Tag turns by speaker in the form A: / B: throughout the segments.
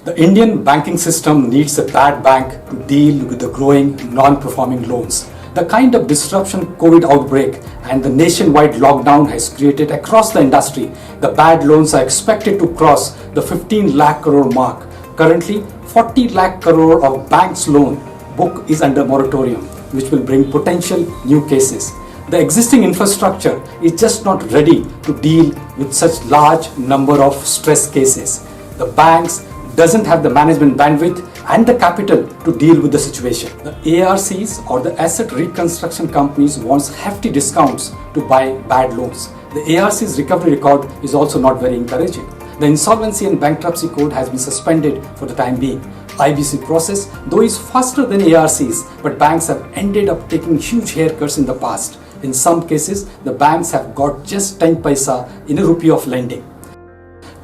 A: The Indian banking system needs a bad bank to deal with the growing non-performing loans. The kind of disruption COVID outbreak and the nationwide lockdown has created across the industry, the bad loans are expected to cross the 15 lakh crore mark. Currently, 40 lakh crore of banks loan book is under moratorium, which will bring potential new cases. The existing infrastructure is just not ready to deal with such large number of stress cases. The banks doesn't have the management bandwidth and the capital to deal with the situation. The ARCs or the asset reconstruction companies wants hefty discounts to buy bad loans. The ARC's recovery record is also not very encouraging. The insolvency and bankruptcy code has been suspended for the time being. IBC process, though, is faster than ARCs, but banks have ended up taking huge haircuts in the past. In some cases, the banks have got just 10 paisa in a rupee of lending.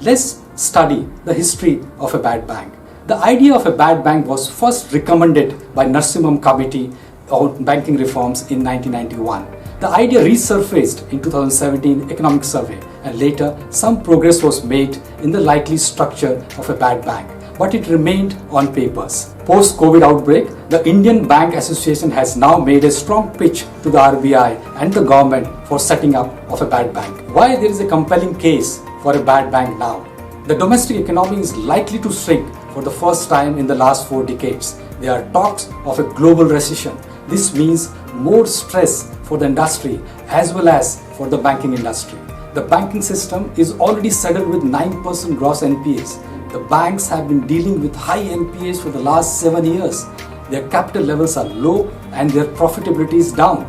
A: Let's study the history of a bad bank. The idea of a bad bank was first recommended by Narsimham Committee on Banking Reforms in 1991. The idea resurfaced in 2017 Economic Survey, and later some progress was made in the likely structure of a bad bank, but it remained on papers. Post-COVID outbreak, the Indian Bank Association has now made a strong pitch to the RBI and the government for setting up of a bad bank. Why there is a compelling case for a bad bank now? The domestic economy is likely to shrink for the first time in the last 4 decades. There are talks of a global recession. This means more stress for the industry as well as for the banking industry. The banking system is already saddled with 9% gross NPAs. The banks have been dealing with high NPAs for the last 7 years. Their capital levels are low and their profitability is down.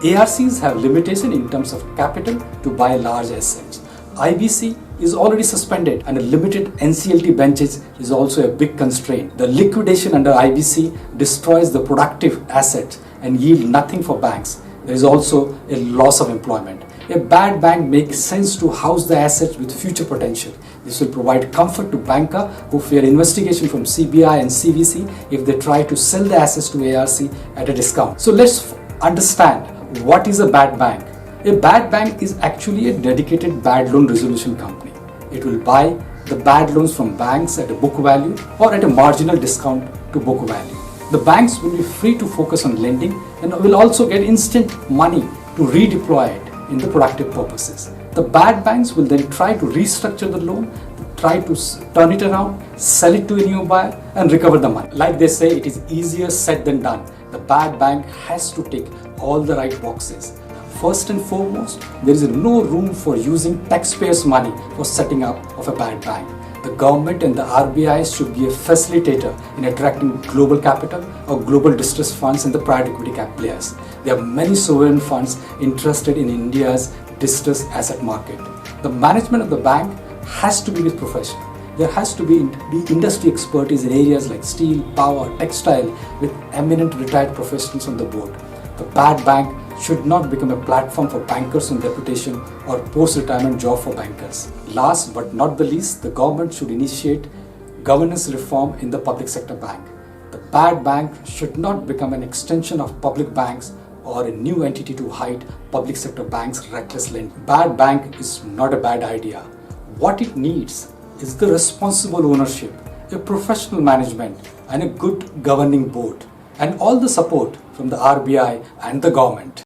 A: ARCs have limitation in terms of capital to buy large assets. IBC is already suspended and a limited NCLT benches is also a big constraint. The liquidation under IBC destroys the productive assets and yield nothing for banks. There is also a loss of employment. A bad bank makes sense to house the assets with future potential. This will provide comfort to bankers who fear investigation from CBI and CVC if they try to sell the assets to ARC at a discount. So let's understand what is a bad bank. A bad bank is actually a dedicated bad loan resolution company. It will buy the bad loans from banks at a book value or at a marginal discount to book value. The banks will be free to focus on lending and will also get instant money to redeploy it in the productive purposes. The bad banks will then try to restructure the loan, try to turn it around, sell it to a new buyer and recover the money. Like they say, it is easier said than done. The bad bank has to tick all the right boxes. First and foremost, there is no room for using taxpayers' money for setting up of a bad bank. The government and the RBI should be a facilitator in attracting global capital or global distressed funds and the private equity cap players. There are many sovereign funds interested in India's distressed asset market. The management of the bank has to be with professional. There has to be industry expertise in areas like steel, power, textile with eminent retired professionals on the board. The bad bank should not become a platform for bankers on reputation or post-retirement job for bankers. Last but not the least, the government should initiate governance reform in the public sector bank. The bad bank should not become an extension of public banks or a new entity to hide public sector banks' reckless lending. Bad bank is not a bad idea. What it needs is the responsible ownership, a professional management and a good governing board, and all the support from the RBI and the government.